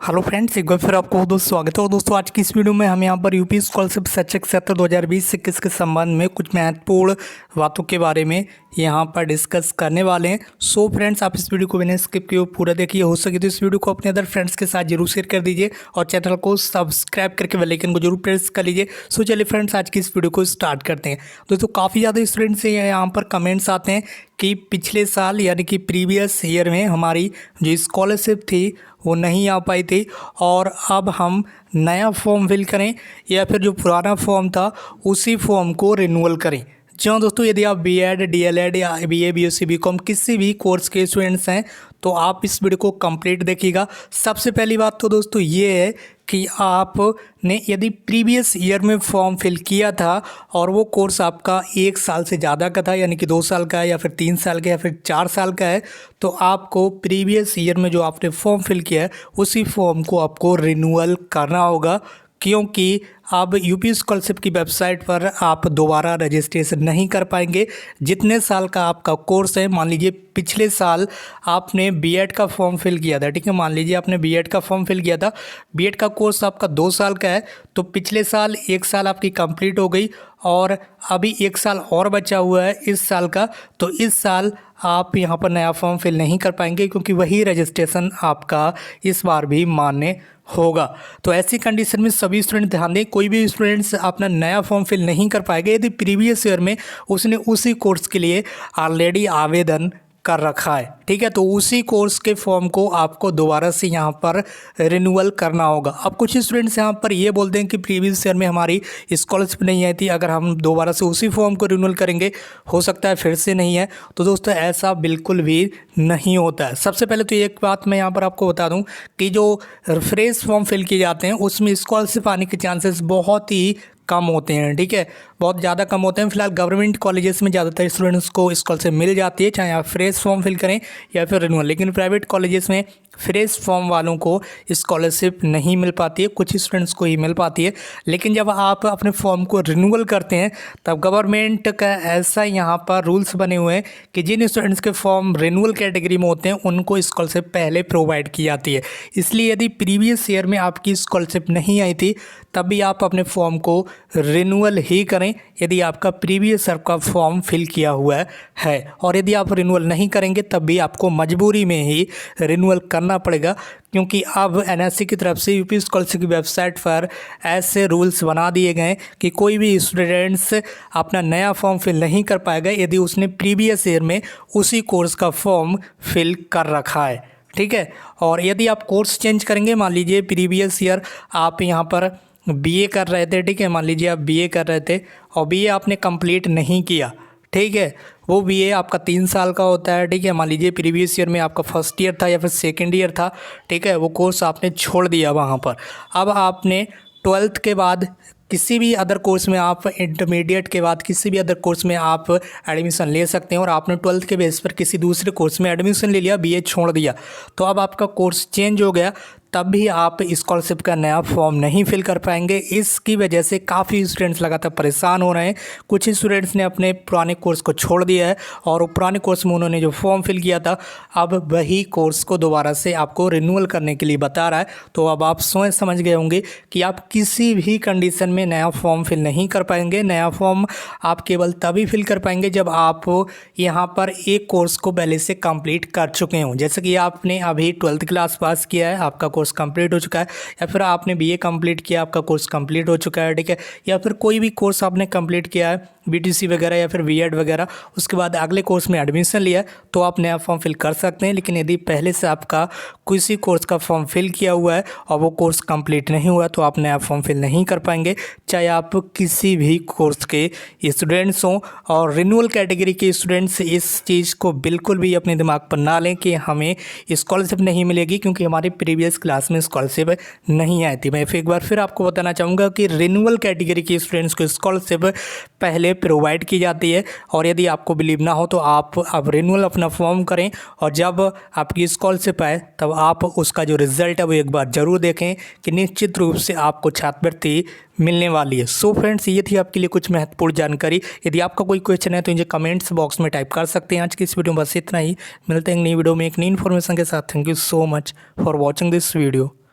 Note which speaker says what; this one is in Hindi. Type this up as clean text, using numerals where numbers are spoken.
Speaker 1: हेलो फ्रेंड्स, एक बार फिर आपको दोस्तों स्वागत है। और दोस्तों आज की इस वीडियो में हम यहाँ पर यूपी स्कॉलरशिप शैक्षिक सत्र 2020-21 के संबंध में कुछ महत्वपूर्ण बातों के बारे में यहाँ पर डिस्कस करने वाले हैं। सो फ्रेंड्स, आप इस वीडियो को बिना स्किप किए पूरा देखिए। हो सके तो इस वीडियो को अपने अदर फ्रेंड्स के साथ जरूर शेयर कर दीजिए और चैनल को सब्सक्राइब करके बेल आइकन को जरूर प्रेस कर लीजिए। सो चलिए फ्रेंड्स, आज की इस वीडियो को स्टार्ट करते हैं। दोस्तों काफ़ी ज़्यादा स्टूडेंट्स से यहाँ पर कमेंट्स आते हैं कि पिछले साल यानी कि प्रीवियस ईयर में हमारी जो स्कॉलरशिप थी वो नहीं आ पाई थी और अब हम नया फॉर्म फिल करें या फिर जो पुराना फॉर्म था उसी फॉर्म को रिन्यूअल करें। जी हाँ दोस्तों, यदि आप बीएड, डीएलएड या बीए, बीएससी, बीकॉम किसी भी कोर्स के स्टूडेंट्स हैं तो आप इस वीडियो को कंप्लीट देखिएगा। सबसे पहली बात तो दोस्तों ये है कि आपने यदि प्रीवियस ईयर में फॉर्म फिल किया था और वो कोर्स आपका 1 साल से ज़्यादा का था, यानी कि 2 साल का है या फिर 3 साल का या फिर 4 साल का है, तो आपको प्रीवियस ईयर में जो आपने फॉर्म फिल किया है उसी फॉर्म को आपको रिन्यूअल करना होगा, क्योंकि अब यूपी स्कॉलरशिप की वेबसाइट पर आप दोबारा रजिस्ट्रेशन नहीं कर पाएंगे। जितने साल का आपका कोर्स है, मान लीजिए पिछले साल आपने बीएड का फॉर्म फिल किया था, ठीक है, मान लीजिए आपने बीएड का फॉर्म फिल किया था, बीएड का कोर्स आपका 2 साल का है, तो पिछले साल 1 साल आपकी कंप्लीट हो गई और अभी 1 साल और बचा हुआ है इस साल का, तो इस साल आप यहाँ पर नया फॉर्म फिल नहीं कर पाएंगे क्योंकि वही रजिस्ट्रेशन आपका इस बार भी मान्य होगा। तो ऐसी कंडीशन में सभी स्टूडेंट ध्यान दें, कोई भी स्टूडेंट्स अपना नया फॉर्म फिल नहीं कर पाएगा यदि प्रीवियस ईयर में उसने उसी कोर्स के लिए ऑलरेडी आवेदन कर रखा है, ठीक है। तो उसी कोर्स के फॉर्म को आपको दोबारा से यहाँ पर रिन्यूअल करना होगा। अब कुछ स्टूडेंट्स यहाँ पर ये बोलते हैं कि प्रीवियस ईयर में हमारी स्कॉलरशिप नहीं आई थी, अगर हम दोबारा से उसी फॉर्म को रिन्यूअल करेंगे हो सकता है फिर से नहीं है। तो दोस्तों ऐसा बिल्कुल भी नहीं होता है। सबसे पहले तो एक बात मैं यहाँ पर आपको बता दूँ कि जो फ्रेश फॉर्म फिल किए जाते हैं उसमें स्कॉलरशिप आने के चांसेस बहुत ही कम होते हैं, ठीक है, बहुत ज़्यादा कम होते हैं। फिलहाल गवर्नमेंट कॉलेजेस में ज़्यादातर स्टूडेंट्स को स्कॉलरशिप मिल जाती है, चाहे आप फ्रेश फॉर्म फिल करें या फिर रिन्यूअल, लेकिन प्राइवेट कॉलेजेस में फ्रेश फॉर्म वालों को स्कॉलरशिप नहीं मिल पाती है, कुछ स्टूडेंट्स को ही मिल पाती है। लेकिन जब आप अपने फॉर्म को रिन्यूअल करते हैं तब गवर्नमेंट का ऐसा यहाँ पर रूल्स बने हुए हैं कि जिन स्टूडेंट्स के फॉर्म रिन्यूअल कैटेगरी में होते हैं उनको स्कॉलरशिप पहले प्रोवाइड की जाती है। इसलिए यदि प्रीवियस ईयर में आपकी स्कॉलरशिप नहीं आई थी तब भी आप अपने फॉर्म को रिन्यूअल ही करें यदि आपका प्रीवियस ईयर का फॉर्म फिल किया हुआ है। और यदि आप रिन्यूअल नहीं करेंगे तब भी आपको मजबूरी में ही रिन्यूअल करना पड़ेगा, क्योंकि अब एनएससी की तरफ से यूपी स्कॉलरशिप की वेबसाइट पर ऐसे रूल्स बना दिए गए कि कोई भी स्टूडेंट्स अपना नया फॉर्म फिल नहीं कर पाएगा यदि उसने प्रीवियस ईयर में उसी कोर्स का फॉर्म फिल कर रखा है, ठीक है। और यदि आप कोर्स चेंज करेंगे, मान लीजिए प्रीवियस ईयर आप यहाँ पर बीए कर रहे थे, ठीक है, मान लीजिए आप बीए कर रहे थे और बीए आपने कंप्लीट नहीं किया, ठीक है, वो बीए आपका 3 साल का होता है, ठीक है, मान लीजिए प्रीवियस ईयर में आपका फर्स्ट ईयर था या फिर सेकेंड ईयर था, ठीक है, वो कोर्स आपने छोड़ दिया वहाँ पर। अब आपने 12th के बाद किसी भी अदर कोर्स में, आप इंटरमीडिएट के बाद किसी भी अदर कोर्स में आप एडमिशन ले सकते हैं और आपने 12th के बेस पर किसी दूसरे कोर्स में एडमिशन ले लिया, बीए छोड़ दिया, तो अब आपका कोर्स चेंज हो गया, तब भी आप स्कॉलरशिप का नया फॉर्म नहीं फिल कर पाएंगे। इसकी वजह से काफ़ी स्टूडेंट्स लगातार परेशान हो रहे हैं। कुछ स्टूडेंट्स ने अपने पुराने कोर्स को छोड़ दिया है और वो पुराने कोर्स में उन्होंने जो फॉर्म फिल किया था अब वही कोर्स को दोबारा से आपको रिन्यूअल करने के लिए बता रहा है। तो अब आप सोच समझ गए होंगे कि आप किसी भी कंडीशन में नया फॉर्म फिल नहीं कर पाएंगे। नया फॉर्म आप केवल तभी फिल कर पाएंगे जब आप यहाँ पर एक कोर्स को पहले से कंप्लीट कर चुके हों। जैसे कि आपने अभी 12th क्लास पास किया है, आपका कोर्स कंप्लीट हो चुका है, या फिर आपने बीए कंप्लीट किया, आपका कोर्स कंप्लीट हो चुका है, ठीक है, या फिर कोई भी कोर्स आपने कंप्लीट किया है, बीटीसी वगैरह या फिर बीएड वगैरह, उसके बाद अगले कोर्स में एडमिशन लिया तो आप नया फॉर्म फिल कर सकते हैं। लेकिन यदि पहले से आपका किसी कोर्स का फॉर्म फिल किया हुआ है और वो कोर्स कंप्लीट नहीं हुआ तो आप नया फॉर्म फिल नहीं कर पाएंगे, चाहे आप किसी भी कोर्स के स्टूडेंट्स हों। और रिन्यूअल कैटेगरी के स्टूडेंट्स इस चीज़ को बिल्कुल भी अपने दिमाग पर ना लें कि हमें स्कॉलरशिप नहीं मिलेगी क्योंकि हमारी प्रीवियस क्लास में स्कॉलरशिप नहीं आई थी। मैं एक बार फिर आपको बताना चाहूँगा कि रिन्यूअल कैटेगरी के स्टूडेंट्स को स्कॉलरशिप पहले प्रोवाइड की जाती है। और यदि आपको बिलीव ना हो तो आप अब रिन्यूअल अपना फॉर्म करें और जब आपकी स्कॉलरशिप आए तब आप उसका जो रिज़ल्ट है वो एक बार ज़रूर देखें कि निश्चित रूप से आपको छात्रवृत्ति मिलने वाली है। सो फ्रेंड्स, ये थी आपके लिए कुछ महत्वपूर्ण जानकारी। यदि आपका कोई क्वेश्चन है तो मुझे कमेंट्स बॉक्स में टाइप कर सकते हैं। आज की इस वीडियो में बस इतना ही। मिलते हैं नई वीडियो में एक नई इन्फॉर्मेशन के साथ। Thank you so much for watching this video.